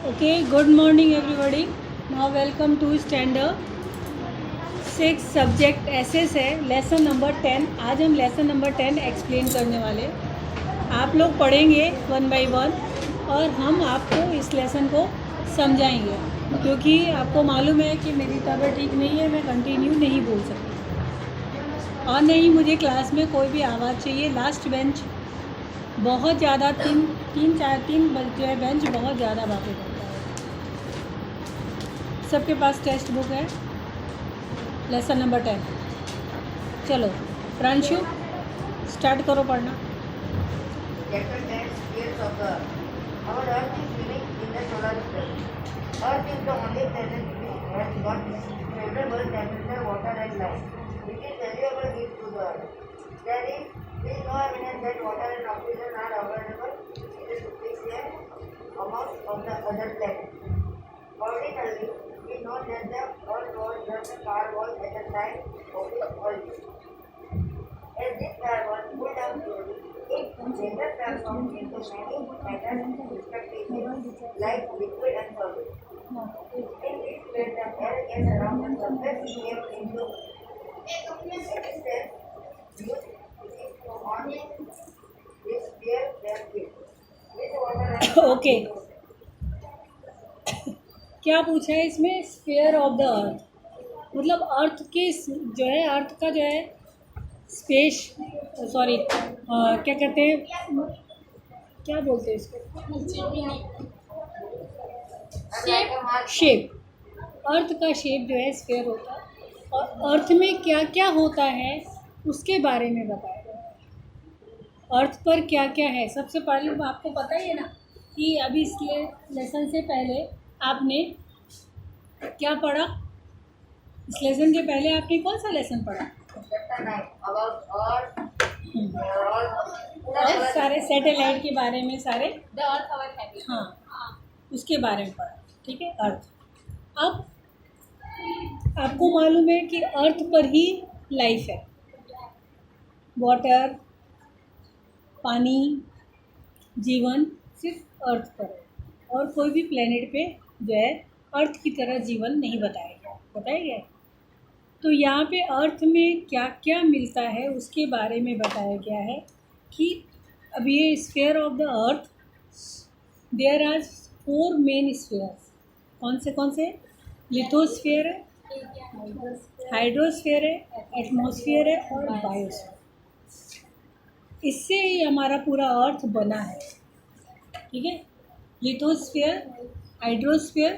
Okay, good morning everybody. Now welcome to standard 6 subject SS है, lesson number 10। आज हम lesson number 10 explain करने वाले। आप लोग पढ़ेंगे वन बाय वन और हम आपको इस लेसन को समझाएंगे, क्योंकि आपको मालूम है कि मेरी तबीयत ठीक नहीं है, मैं कंटिन्यू नहीं बोल सकती और नहीं मुझे क्लास में कोई भी आवाज़ चाहिए। लास्ट बेंच बहुत ज़्यादा तीन जो है बेंच बहुत ज़्यादा बातें करता है। सबके पास टेक्स्ट बुक है, लेसन नंबर 10। चलो प्रांशु स्टार्ट करो पढ़ना। Chapter 10 Spheres of the Earth. Our Earth is living in the solar system. Earth is the only planet which has got favorable temperature, water and light. It is valuable gift to the Earth. There is no evidence that water and oxygen are available in the sufficient amount on the other planets. Ordinarily, we know that the Earth was just a car was at the time of its origin. As this car was pulled down slowly, it later transformed into many matters respectively, like liquid and solid. In this way, the air gas around the surface came into existence, used to only this sphere were filled with water and okay, क्या पूछा है इसमें? Sphere of the अर्थ, मतलब अर्थ के जो है, अर्थ का जो है स्पेस, सॉरी क्या कहते हैं, क्या बोलते हैं इसको, शेप। अर्थ का शेप जो है स्फीयर होता है और अर्थ में क्या क्या होता है उसके बारे में बताया। अर्थ पर क्या क्या है, सबसे पहले आपको पता ही है ना कि अभी इस लेसन से पहले आपने क्या पढ़ा? इस लेसन के पहले आपने कौन सा लेसन पढ़ा? Chapter 9 about Earth. और सारे सैटेलाइट के बारे में, सारे The Earth our habit. हाँ उसके बारे में पढ़ा। ठीक है, अर्थ। अब आपको मालूम है कि अर्थ पर ही लाइफ है, वाटर, पानी, जीवन सिर्फ अर्थ पर है और कोई भी प्लेनेट पे जो है अर्थ की तरह जीवन नहीं बताया गया। तो यहाँ पे अर्थ में क्या क्या मिलता है उसके बारे में बताया गया है कि अब ये sphere of the earth, there are 4 main spheres. कौन से? लिथोस्फीयर है, हाइड्रोस्फीयर है, एटमॉस्फेयर है और बायोस्फीयर। इससे ही हमारा पूरा अर्थ बना है। ठीक है, लिथोस्फीयर, हाइड्रोस्फीयर,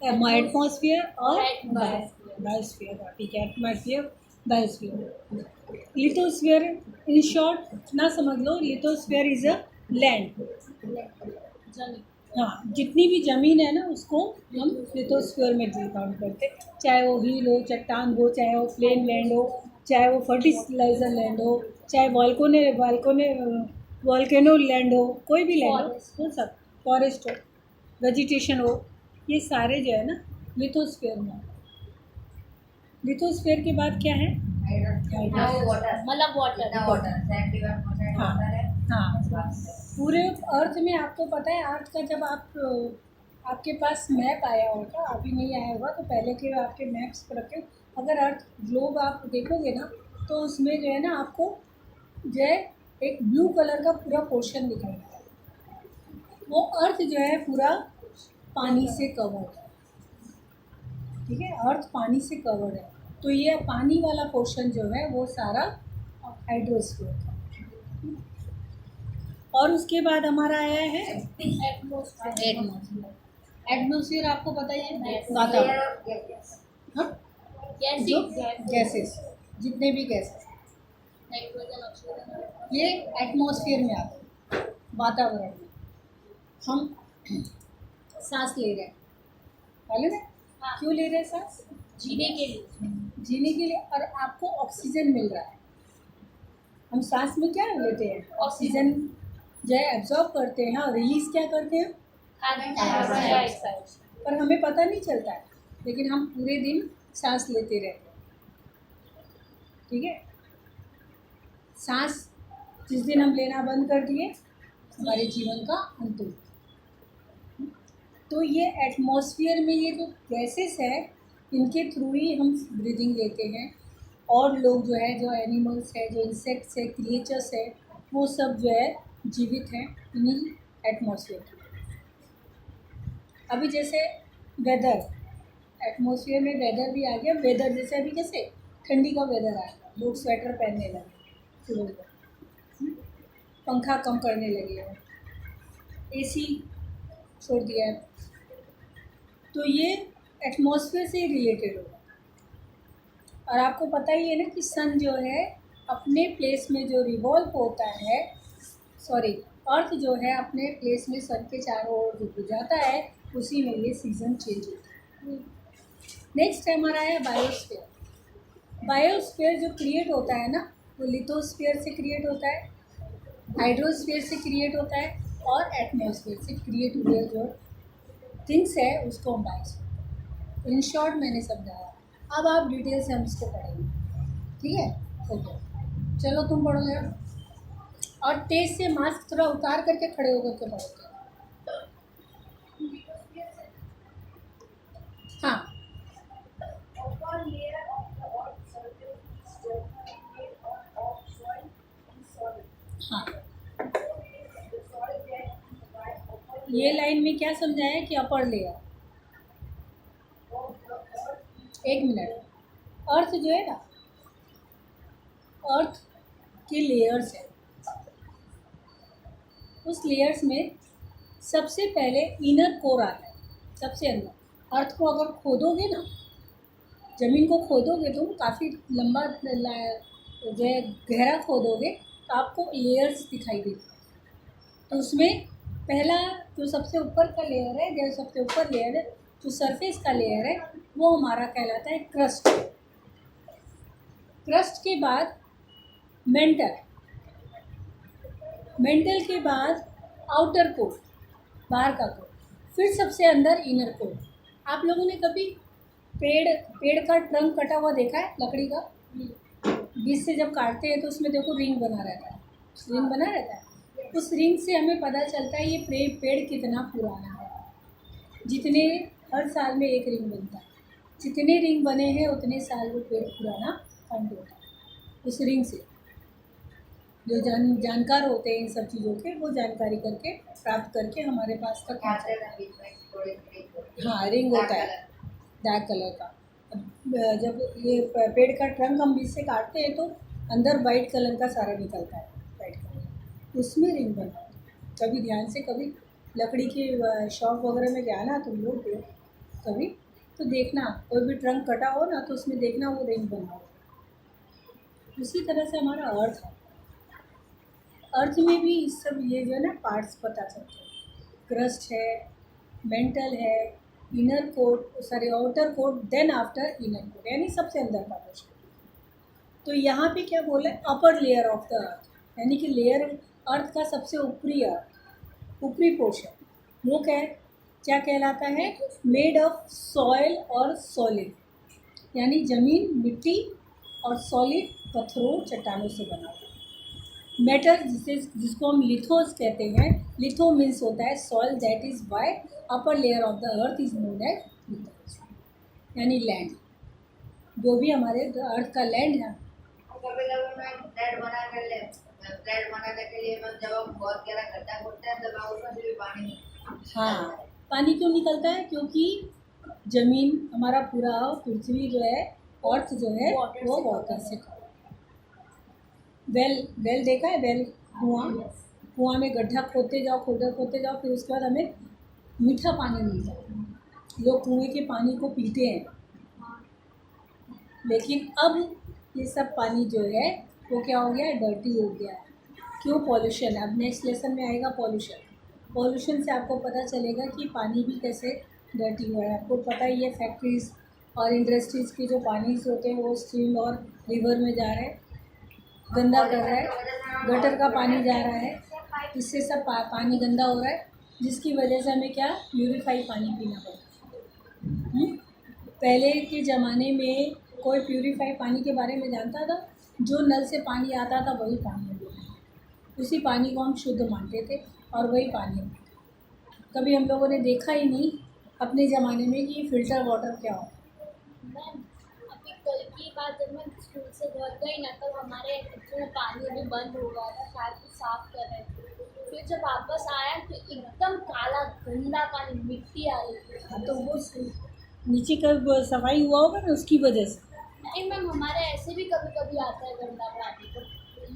एटमॉस्फेयर और बायोस्फीयर। ठीक है, atmosphere, biosphere. Lithosphere in short ना समझ लो, लिथोस्फीयर इज अ लैंड। हाँ, जितनी भी ज़मीन है ना उसको हम लिथोस्फीयर में काउंट करते हैं, चाहे वो हिल हो, चट्टान हो, चाहे वो प्लेन लैंड हो, चाहे वो फर्टिलाइजर लैंड हो, चाहे वॉल्केनो लैंड हो, कोई भी लैंड हो, सब फॉरेस्ट हो, वेजिटेशन हो, ये सारे जो है ना लिथोस्फीयर में। लिथोस्फीयर के बाद क्या है? मतलब वाटर। हाँ, पूरे अर्थ में आपको पता है, अर्थ का जब आपके पास मैप आया होगा, अभी नहीं आया होगा तो पहले के आपके मैप्स पर रखे, अगर अर्थ ग्लोब आप देखोगे ना तो उसमें जो है ना आपको जो है एक ब्लू कलर का पूरा पोर्शन दिखाई देगा। वो अर्थ जो है पूरा पानी से कवर्ड है। ठीक है, अर्थ पानी से कवर्ड है, तो ये पानी वाला पोर्शन जो है वो सारा हाइड्रोस्फीयर है। और उसके बाद हमारा आया है एटमॉस्फेयर। आपको पता ही है, वातावरण। हाँ, जो गैसेस, जितने भी गैसेस ये एटमॉस्फेयर में आते हैं। वातावरण में हम सांस ले रहे हैं, मालूम है? क्यों ले रहे हैं सांस? जीने के लिए। और आपको ऑक्सीजन मिल रहा है। हम सांस में क्या लेते हैं? ऑक्सीजन जो है एब्जॉर्ब करते हैं और रिलीज क्या करते हैं? Carbon dioxide. पर हमें पता नहीं चलता है, लेकिन हम पूरे दिन सांस लेते रहते हैं। ठीक है, सांस जिस दिन हम लेना बंद कर दिए हमारे जीवन का अंत हुआ। तो ये एटमॉस्फेयर में ये जो गैसेस है इनके थ्रू ही हम ब्रीदिंग लेते हैं। और लोग जो है, जो एनिमल्स है, जो इंसेक्ट्स है, क्रिएचर्स है, वो सब जो है जीवित हैं इन्हीं एटमॉस्फेयर में। अभी जैसे वेदर, एटमॉस्फेयर में वेदर भी आ गया। वेदर जैसे अभी कैसे ठंडी का वेदर आ गया, लोग स्वेटर पहनने लगे, सुबह को पंखा कम करने लगे हैं, एसी छोड़ दिया है। तो ये एटमॉस्फेयर से रिलेटेड होगा। और आपको पता ही है ना कि सन जो है अपने प्लेस में जो रिवॉल्व होता है, सॉरी अर्थ जो है अपने प्लेस में सन के चारों ओर जो गुजरता है, उसी में ये सीज़न चेंज होता है। नेक्स्ट हमारा है बायोस्फीयर। बायोस्फीयर जो क्रिएट होता है ना, वो लिथोस्फीयर से क्रिएट होता है, हाइड्रोस्फीयर से क्रिएट होता है, और एटमॉस्फेयर से क्रिएट हुए जो थिंग्स है उसको हम बायोस्फीयर। इन शॉर्ट मैंने समझाया। अब आप डिटेल से हम इसको पढ़ेंगे, ठीक है? ओके, चलो तुम पढ़ो यार। और तेज से मास्क थोड़ा उतार करके खड़े होकर के पढ़ोगे। हाँ, हाँ, ये लाइन में क्या समझाया कि अपर लेयर। एक मिनट, अर्थ जो है ना, अर्थ के लेयर्स है। उस लेयर्स में सबसे पहले इनर कोर आता है, सबसे अंदर। अर्थ को अगर खोदोगे ना, ज़मीन को खोदोगे तो काफ़ी लंबा जो है गहरा खोदोगे तो आपको लेयर्स दिखाई देती है। तो उसमें पहला जो सबसे ऊपर का लेयर है, जो सबसे ऊपर लेयर है, जो सरफेस का लेयर है, वो हमारा कहलाता है क्रस्ट। क्रस्ट के बाद मेंटल, मेंटल के बाद आउटर कोर, बाहर का कोर, फिर सबसे अंदर इनर कोर। आप लोगों ने कभी पेड़ का ट्रंक कटा हुआ देखा है, लकड़ी का? बीच से जब काटते हैं तो उसमें देखो रिंग बना रहता है, रिंग बना रहता है। उस रिंग से हमें पता चलता है ये पेड़ कितना पुराना है। जितने हर साल में एक रिंग बनता है, जितने रिंग बने हैं उतने साल वो पेड़ पुराना काउंट होता है। उस रिंग से जो जानकार होते हैं इन सब चीज़ों के, वो जानकारी करके प्राप्त करके हमारे पास तक हाँ रिंग होता है डार्क कलर का। जब ये पेड़ का ट्रंक हम बीच से काटते हैं तो अंदर वाइट कलर का सारा निकलता है, वाइट कलर, उसमें रिंग बनता है। कभी ध्यान से, कभी लकड़ी की शॉप वगैरह में जाना तुम लोग कभी तो देखना, कोई भी ट्रंक कटा हो ना तो उसमें देखना वो रिंग बना हो। उसी तरह से हमारा अर्थ है, अर्थ में भी इस सब ये जो है ना पार्ट्स पता चलते हैं। क्रस्ट है, मेंटल है, inner core, sorry outer core, then after inner core, यानी सबसे अंदर का पोर्शन। तो यहाँ पे क्या बोला है, अपर लेयर ऑफ द अर्थ, यानी कि लेयर अर्थ का सबसे ऊपरी अर्थ, ऊपरी पोर्शन, वो क्या कहलाता है? मेड ऑफ सॉइल और सॉलिड, यानी ज़मीन, मिट्टी और सॉलिड पत्थरों, चट्टानों से बना हुआ। मेटल जिसको हम लिथोस कहते हैं, लिथो मीन्स होता है soil, that is why upper layer of the earth is known as lithos, यानी लैंड। जो भी हमारे अर्थ का लैंड है। कभी कभी मैं फ्लैट बनाने के लिए मैं जब हम बहुत गहरा गड्ढा खोदते हैं तब उसमें से भी पानी निकलता है। हाँ, पानी क्यों निकलता है? क्योंकि ज़मीन, हमारा पूरा पृथ्वी जो है, अर्थ जो है, वो वाटर से कवर। वेल देखा है? वेल, कुआं में गड्ढा खोदते जाओ, खोदते जाओ, फिर उसके बाद हमें मीठा पानी मिलता है। लोग कुएं के पानी को पीते हैं, लेकिन अब ये सब पानी जो है वो क्या हो गया है? डर्टी हो गया है। क्यों? पॉल्यूशन। अब नेक्स्ट लेसन में आएगा पॉल्यूशन से आपको पता चलेगा कि पानी भी कैसे डर्टी हुआ है। आपको पता ही है, फैक्ट्रीज़ और इंडस्ट्रीज़ के जो पानी होते हैं वो स्ट्रीम और रिवर में जा रहे हैं, गंदा कर रहा है, गटर का पानी जा रहा है, इससे सब पानी गंदा हो रहा है, जिसकी वजह से हमें क्या, प्यूरीफाई पानी पीना पड़ता है। पहले के ज़माने में कोई प्यूरीफाई पानी के बारे में जानता था? जो नल से पानी आता था वही पानी हम लोग, उसी पानी को हम शुद्ध मानते थे और वही पानी हम, कभी हम लोगों ने देखा ही नहीं अपने ज़माने में कि फ़िल्टर वाटर क्या हो। मैम अभी कल की बात, जब मैं स्कूल से घर गई ना, तब हमारे किचन में पानी अभी बंद हो गया था, शायद कुछ साफ कर रहे थे। फिर जब वापस आया तो एकदम काला गंदा पानी, मिट्टी आ रही थी। हाँ, तो वो नीचे का सफाई हुआ होगा ना, उसकी वजह से। नहीं मैम, हमारे ऐसे भी कभी कभी आता है गंदा पानी, तो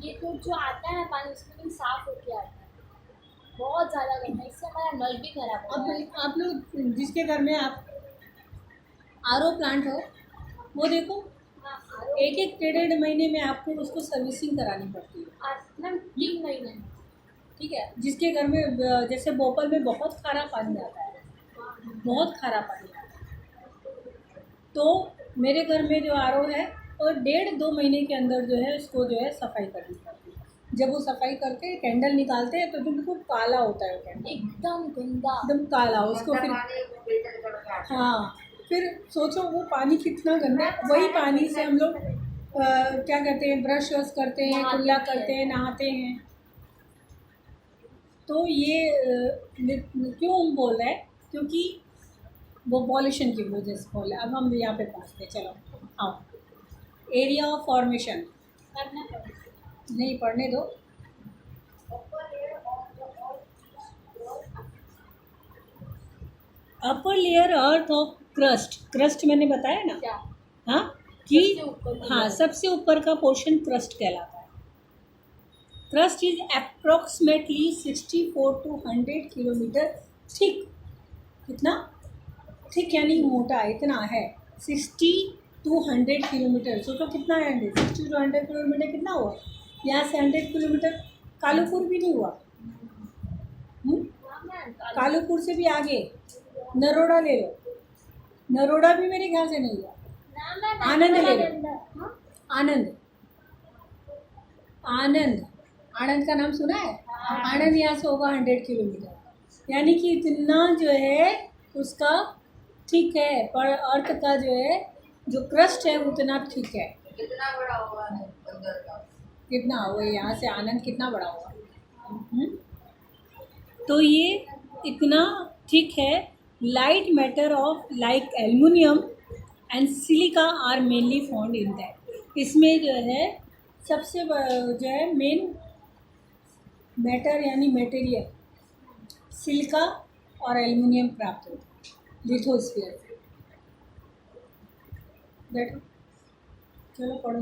ये तो जो आता है ना पानी, उसमें भी साफ होके आता है, बहुत ज़्यादा गंदा, इससे हमारा नल भी खराब हो अब गया है। आप लोग जिसके घर में आप आरओ प्लांट हो, वो देखो हाँ, एक एक डेढ़ महीने में आपको उसको सर्विसिंग करानी पड़ती है। मैम 3 महीने में। ठीक है, जिसके घर में जैसे भोपाल में बहुत खारा पानी आता है, बहुत खारा पानी आता है, तो मेरे घर में जो आरओ है और 1.5-2 महीने के अंदर जो है उसको जो है सफाई करनी पड़ती है। जब वो सफाई करके कैंडल निकालते हैं तो बिल्कुल काला होता है वो कैंडल, एकदम गंदा। एकदम काला। उसको गंदा फिर पानी फिल्टर करके आता है। हाँ, फिर सोचो वो पानी कितना गंदा है। वही पानी से हम लोग क्या करते हैं, ब्रश वश करते हैं, नहाते कुल्ला भी करते हैं। हैं, नहाते हैं। तो ये क्यों हम बोल रहे हैं, क्योंकि वो पॉल्यूशन की वजह से बोल रहे हैं। अब हम यहाँ पे पहुँचते हैं, चलो आओ। एरिया ऑफ फॉर्मेशन करना पड़ेगा। नहीं, पढ़ने दो। Upper layer earth of crust, crust मैंने बताया ना, क्या? हाँ, कि सबसे ऊपर की हाँ layer। सबसे ऊपर का पोर्शन क्रस्ट कहलाता है। Crust is approximately 64 to 100 kilometre thick. कितना थिक यानी मोटा, इतना है 60 to 100 किलोमीटर। सोचो कितना है 60 to 100 किलोमीटर, कितना हुआ? यहाँ से 100 किलोमीटर कालूपुर भी नहीं हुआ। हाँ मैम, कालूपुर से भी आगे नरोड़ा ले लो, नरोड़ा भी मेरे ख्याल से नहीं हुआ। ना मैम, आनंद ले लो। हाँ? आनंद, आनंद, आनंद का नाम सुना है? हाँ। आनंद यहाँ से होगा 100 किलोमीटर, यानी कि इतना जो है उसका ठीक है, पर अर्थ का जो है जो क्रस्ट है उतना ठीक है। कितना बड़ा होगा अंदर का? कितना हुआ यहाँ से आनंद, कितना बड़ा होगा? तो ये इतना ठीक है। Light matter of like aluminium and silica are mainly found in that. इसमें जो है सबसे जो है मेन मैटर यानी मटेरियल सिलिका और एल्युमिनियम प्राप्त होता है लिथोस्फीयर से। बैठो, चलो पढ़ो।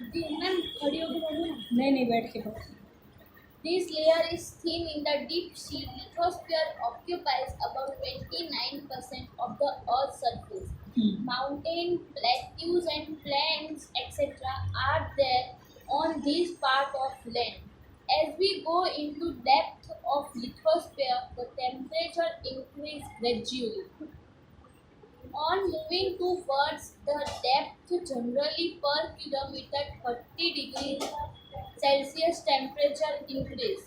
मैम खड़ी होकर बोलो ना। नहीं, बैठ के पढ़ो। This layer is thin in the deep sea. Lithosphere occupies about 29% of the Earth's surface. Mountain, plateaus, and plains, etc., are there on this part of land. As we go into depth of lithosphere, the temperature increases gradually. On moving towards the depth, generally per kilometer 30 degrees Celsius temperature increase.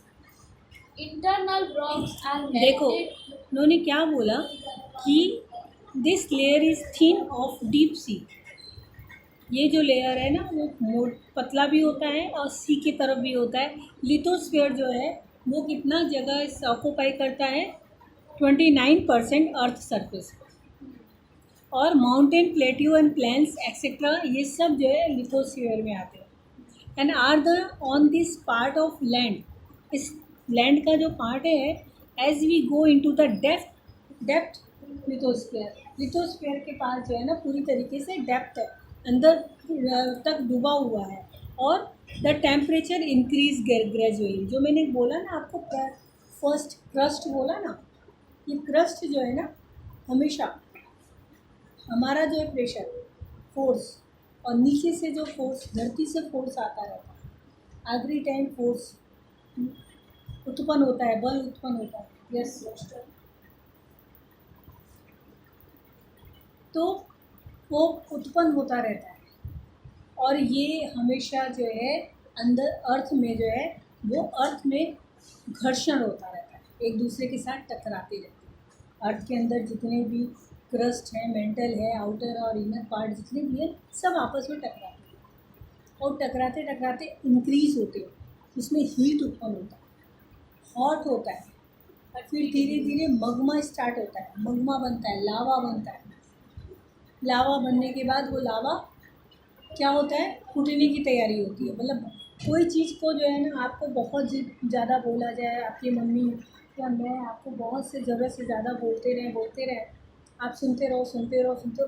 Internal rocks are देखो melted. उन्होंने क्या बोला कि this layer is thin of deep sea. ये जो layer है ना वो पतला भी होता है और सी की तरफ भी होता है। लिथोस्फीयर जो है वो कितना जगह ऑक्यूपाई करता है? 29% अर्थ सरफेस। और mountain, plateau and plains etcetera ये सब जो है लिथोस्फीयर में आते हैं। And are the on this part of land. इस लैंड का जो पार्ट है, as we go into the depth lithosphere के पास जो है ना पूरी तरीके से डेप्थ है, अंदर तक डूबा हुआ है। और द टेम्परेचर इंक्रीज ग्रेजुअली। जो मैंने बोला ना आपको, फर्स्ट क्रस्ट बोला ना, ये क्रस्ट जो है ना हमेशा हमारा जो है प्रेशर फोर्स और नीचे से जो फोर्स धरती से फोर्स आता रहता है, एवरी टाइम फोर्स उत्पन्न होता है, बल उत्पन्न होता है। यस, तो वो उत्पन्न होता रहता है और ये हमेशा जो है अंदर अर्थ में जो है वो अर्थ में घर्षण होता रहता है, एक दूसरे के साथ टकराते रहते हैं। अर्थ के अंदर जितने भी क्रस्ट है, मेंटल है, आउटर और इनर पार्ट जितने भी हैं सब आपस में टकराते हैं और टकराते टकराते इंक्रीज होते हैं। उसमें हीट उत्पन्न होता है, हॉट होता है, फिर धीरे धीरे मगमा स्टार्ट होता है, मगमा बनता है, लावा बनता है। लावा बनने के बाद वो लावा क्या होता है, फूटने की तैयारी होती है। मतलब कोई चीज़ को जो है ना, आपको बहुत ज़्यादा बोला जाए, आपकी मम्मी या मैं आपको बहुत से ज़रूरत से ज़्यादा बोलते रहे, आप सुनते रहो,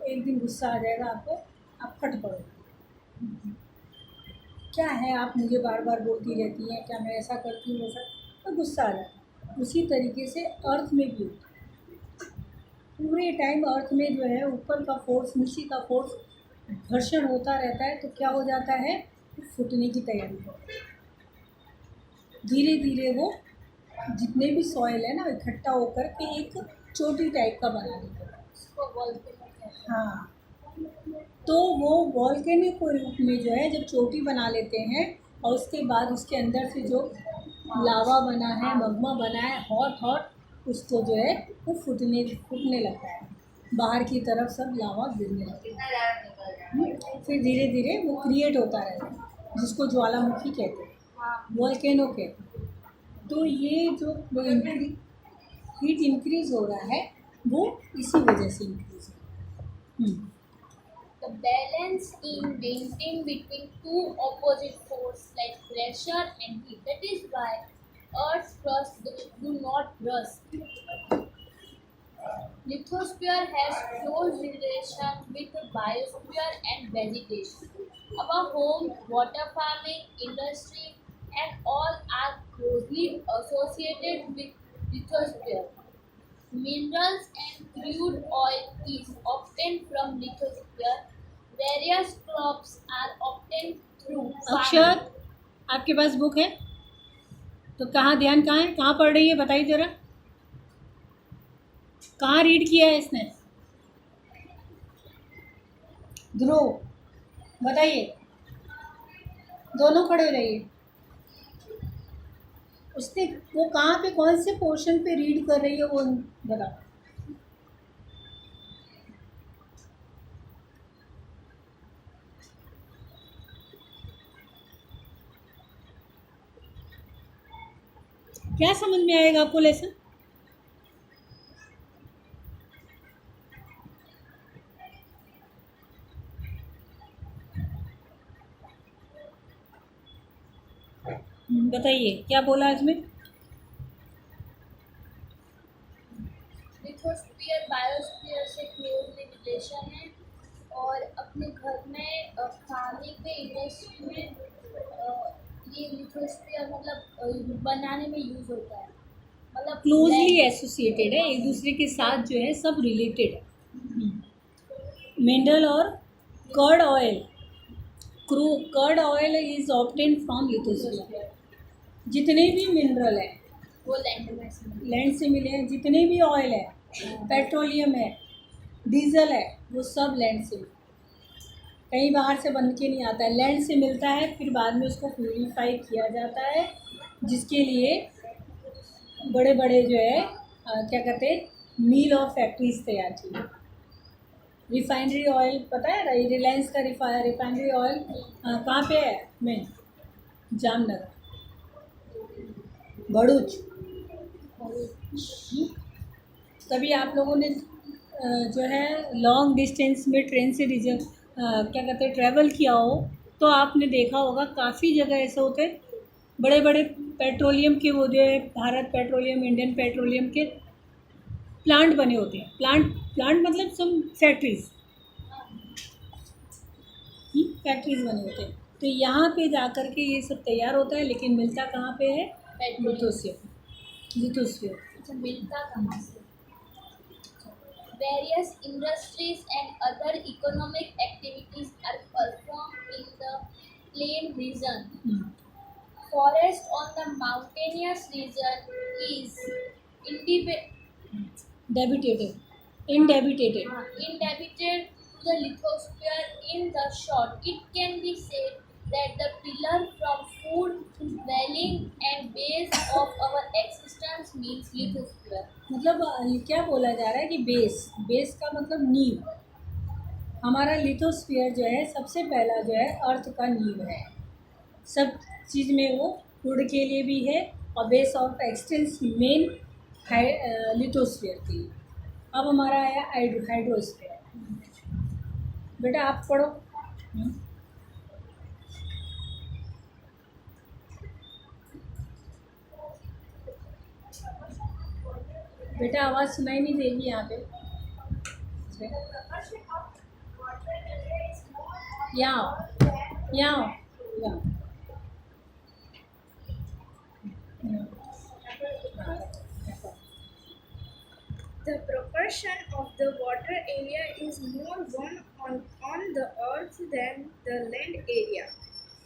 एक दिन गुस्सा आ जाएगा आपको, आप फट पड़ोगे। क्या है, आप मुझे बार बार बोलती रहती हैं, क्या मैं ऐसा करती हूँ वैसा, तो गुस्सा आ जाता है। उसी तरीके से अर्थ में भी होता है। पूरे टाइम अर्थ में जो है ऊपर का फोर्स नीचे का फोर्स घर्षण होता रहता है, तो क्या हो जाता है, फूटने की तैयारी होती है। धीरे धीरे वो जितने भी सॉइल है ना, इकट्ठा होकर के एक चोटी टाइप का बना देता है। उसको वोल्केनो कहते हैं। हाँ, तो वो वॉल्केनिक के रूप में जो है जब चोटी बना लेते हैं, और उसके बाद उसके अंदर से जो लावा बना है, मगमा बना है, हॉट उसको जो है वो फूटने लगता है, बाहर की तरफ सब लावा गिरने लगता कितना ज़्यादा निकल जाए। है। फिर धीरे धीरे वो क्रिएट होता रहता है, जिसको ज्वालामुखी कहते हैं, वॉल्केनो कहते हैं। तो ये जो हीट इंक्रीज हो रहा है वो इसी वजह से इंक्रीज हो रहा है। The balance in maintained between two opposite forces like pressure and heat. That is why Earth's crust do not rust. Lithosphere has close relation with the biosphere and vegetation. Our home, water farming, industry, and all are closely associated with lithosphere. Minerals and crude oil is obtained from lithosphere. Various crops are obtained through अक्षर, farming. आपके पास book है तो कहाँ ध्यान, कहाँ है, कहाँ पढ़ रही है, बताइए ज़रा, कहाँ रीड किया है इसने? ध्रुव बताइए, दोनों खड़े रहिए। उसने वो कहाँ पे, कौन से पोर्शन पे रीड कर रही है वो बताओ। क्या समझ में आएगा आपको लेसन? बताइए क्या बोला इसमें? लिथोस्फीयर बायोस्फीयर से क्लोजली रिलेशन है और अपने घर में खाने पे इंडस्ट्री में ये लिथोस्फीयर मतलब बनाने में यूज होता है, मतलब क्लोजली एसोसिएटेड है, एक दूसरे के साथ जो है सब रिलेटेड है। मिनरल और crude oil, crude oil is obtain from lithosphere. जितने भी मिनरल है वो लैंड से मिले हैं, जितने भी ऑयल है, पेट्रोलियम है, डीजल है, वो सब लैंड से, कहीं बाहर से बन के नहीं आता है, लैंड से मिलता है। फिर बाद में उसको प्यूरीफाई किया जाता है, जिसके लिए बड़े बड़े जो है क्या कहते हैं, मील और फैक्ट्रीज तैयार की। रिफाइनरी ऑयल पता है, रिलायंस का रिफाइनरी ऑयल कहाँ पे है? मेन जामनगर, भरूच। कभी आप लोगों ने जो है लॉन्ग डिस्टेंस में ट्रेन से क्या कहते हैं ट्रैवल किया हो, तो आपने देखा होगा काफ़ी जगह ऐसे होते हैं, बड़े बड़े पेट्रोलियम के वो जो है भारत पेट्रोलियम, इंडियन पेट्रोलियम के प्लांट बने होते हैं। प्लांट मतलब सब फैक्ट्रीज बने होते हैं। तो यहाँ पे जा कर के ये सब तैयार होता है, लेकिन मिलता कहाँ पे है? लिथोस्फीयर। अच्छा, मिलता कहाँ से? Various industries and other economic activities are performed in the plain region. Forest on the mountainous region is inhabited to the lithosphere. In the short, it can be said that the pillar from food, dwelling and base of our existence means lithosphere. मतलब क्या बोला जा रहा है कि base का मतलब नींव। हमारा लिथोस्फीयर जो है सबसे पहला जो है अर्थ का नींव है, सब चीज़ में वो फूड के लिए भी है, और base of expanse main lithosphere के लिए। अब हमारा आया हाइड्रोस्फीयर। बेटा आप पढ़ो। बेटा आवाज़ सुनाई नहीं देगी यहाँ पे। यहाँ आओ, यहाँ आओ, यहाँ। The proportion of the water area is more on the earth than the land area.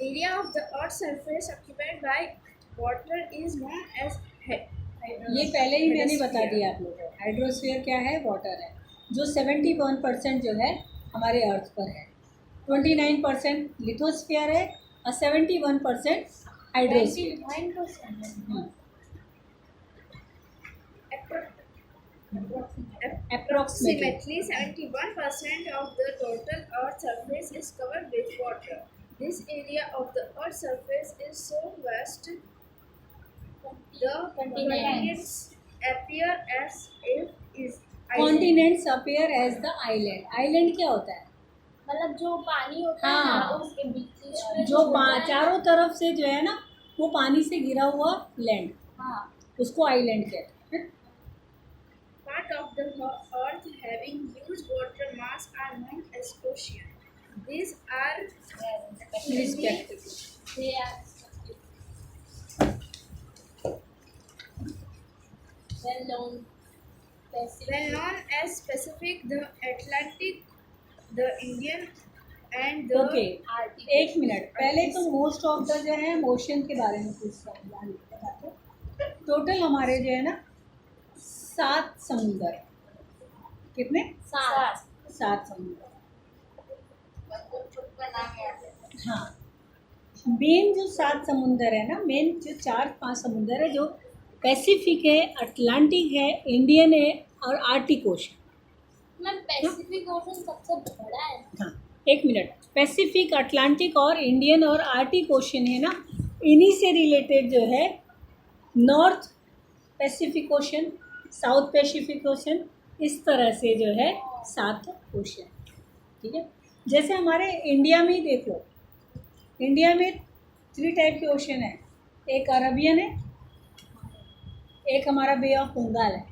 Area of the earth's surface occupied by water is known as ये पहले ही मैंने बता दिया आप लोगों को। हाइड्रोस्फीयर क्या है? वाटर है, जो 71% जो है हमारे अर्थ पर है। 29% लिथोस्फीयर है और 71% hydrosphere. 9%. Approximately. Approximately 71% of the total Earth's surface is covered with water. This area of the Earth's surface is so vast, the continents appear as if is continents appear as the island. Island क्या होता है? मतलब जो पानी होता हाँ। है ना उसके बीच में जो चारों तरफ से जो है ना वो पानी से घिरा हुआ लैंड, हाँ उसको आइलैंड कहते हैं। part of the earth having huge water mass are known as ocean. These are Respectively. they are well known as Pacific, the Atlantic, the Indian and the okay Arctic. एक minute, पहले तो most of the जो है ocean के बारे में पूछता हूँ। टोटल हमारे जो है ना 7 समुंदर है। कितने? 7 समुंदर। हाँ, मेन जो 7 समुंदर है ना, मेन जो 4-5 समुंदर है, जो पैसिफिक है, अटलांटिक है, इंडियन है और आर्टिक ओशन। मैं पैसिफिक ओशन सबसे बड़ा है। हाँ एक मिनट, पैसिफिक, अटलांटिक और इंडियन और आर्टिक ओशन है ना, इन्हीं से रिलेटेड जो है north Pacific ocean, south Pacific ocean, इस तरह से जो है 7 ओशन। ठीक है, जैसे हमारे इंडिया में ही देख लो, इंडिया में 3 टाइप के ओशन है। एक अरबियन है, एक हमारा बे ऑफ बंगाल है,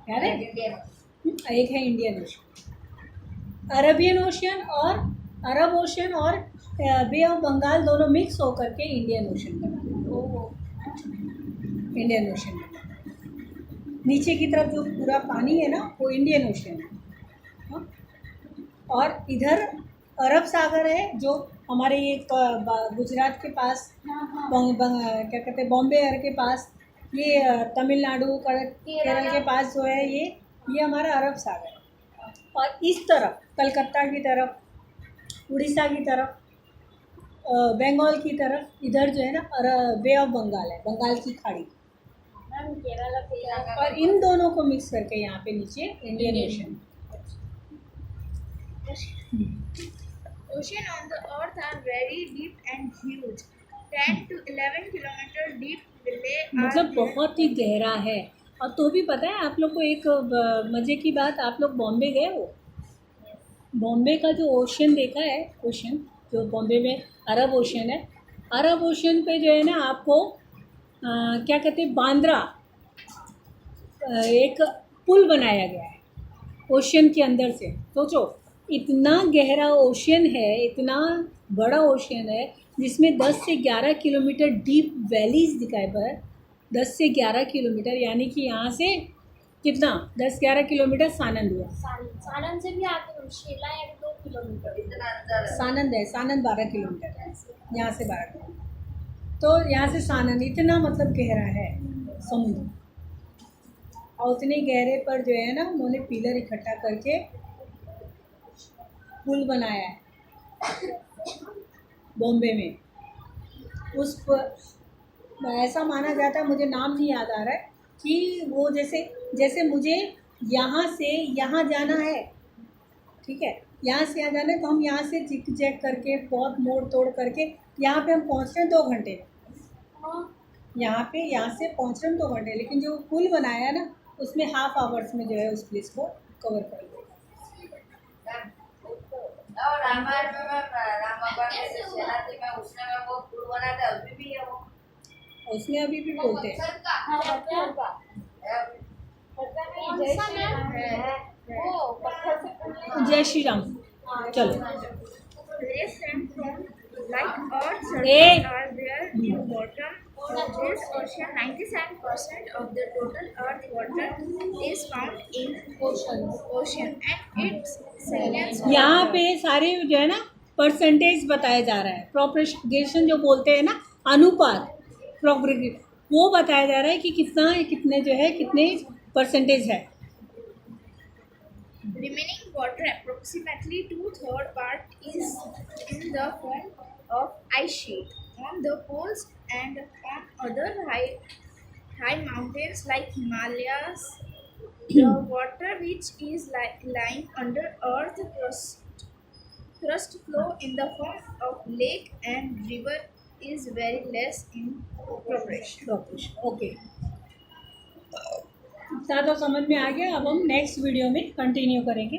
याद है? एक है इंडियन ओशन। अरबियन ओशन और अरब ओशन और बे ऑफ बंगाल दोनों मिक्स होकर के इंडियन ओशन बना। इंडियन ओशन बना। नीचे की तरफ जो पूरा पानी है ना वो इंडियन ओशन है। हाँ? और इधर अरब सागर है, जो हमारे ये गुजरात के पास, क्या कहते हैं, बॉम्बे एयर के पास, ये तमिलनाडु केरल के पास जो है ये हमारा अरब सागर है। और इस तरफ कलकत्ता की तरफ, उड़ीसा की तरफ, बंगाल की तरफ, इधर जो है ना बे ऑफ बंगाल है, बंगाल की खाड़ी। और इन दोनों को मिक्स करके यहाँ पे नीचे Indian ocean. Ocean on the earth are very deep and huge. 10 to 11 kilometer deep. मतलब बहुत ही गहरा है। और तो भी पता है आप लोग को एक मज़े की बात, आप लोग बॉम्बे गए हो? बॉम्बे का जो ओशन देखा है, ओशन जो बॉम्बे में अरब ओशन है, अरब ओशन पे जो है ना आपको क्या कहते हैं, बांद्रा एक पुल बनाया गया है ओशन के अंदर से। सोचो इतना गहरा ओशन है, इतना बड़ा ओशन है, जिसमें 10 से 11 किलोमीटर डीप वैलीज दिखाई पड़। 10 से 11 किलोमीटर, यानी कि यहाँ से कितना, 10-11 किलोमीटर सानंद हुआ। सानंद से भी आगे शिला है 2 किलोमीटर। सानंद है, सानंद 12 किलोमीटर है, यहाँ से 12 किलोमीटर। तो यहाँ से सानंद इतना मतलब गहरा है समुद्र। और उतने गहरे पर जो है ना उन्होंने पिलर इकट्ठा करके पुल बनाया है बॉम्बे में। उस पर ऐसा माना जाता है, मुझे नाम नहीं याद आ रहा है, कि वो जैसे मुझे यहाँ से यहाँ जाना है, ठीक है, यहाँ से यहाँ जाना है, तो हम यहाँ से जिक जैक करके बहुत मोड़ तोड़ करके यहाँ पे हम पहुँचते हैं 2 घंटे में। यहाँ से पहुँच रहे हम 2 घंटे, लेकिन जो पुल बनाया है ना उसमें हाफ आवर्स में जो है उस प्लेस को कवर कर देगा। और रामायण में राम भगवान के सेनापति में उसने में वो पुल बनाता है अभी भी है वो। उसमें अभी भी बोलते हैं। जय श्री राम। चलो Like Earth's Hey. surface are there in bottom of this ocean. 97% of the total Earth water is found in ocean and its salience. यहाँ पे सारे जो है ना परसेंटेज बताया जा रहा है, प्रोपगेशन जो बोलते हैं ना, अनुपात, प्रोपगेशन वो बताया जा रहा है कि कितने जो है कितने परसेंटेज है। Remaining water, approximately 2/3 part, is in the form of ice sheet on the poles and on other high mountains like Himalayas. The water which is lying under earth crust flow in the form of lake and river is very less in proportion. Okay, सारा समझ में आ गया। अब हम next video में continue करेंगे।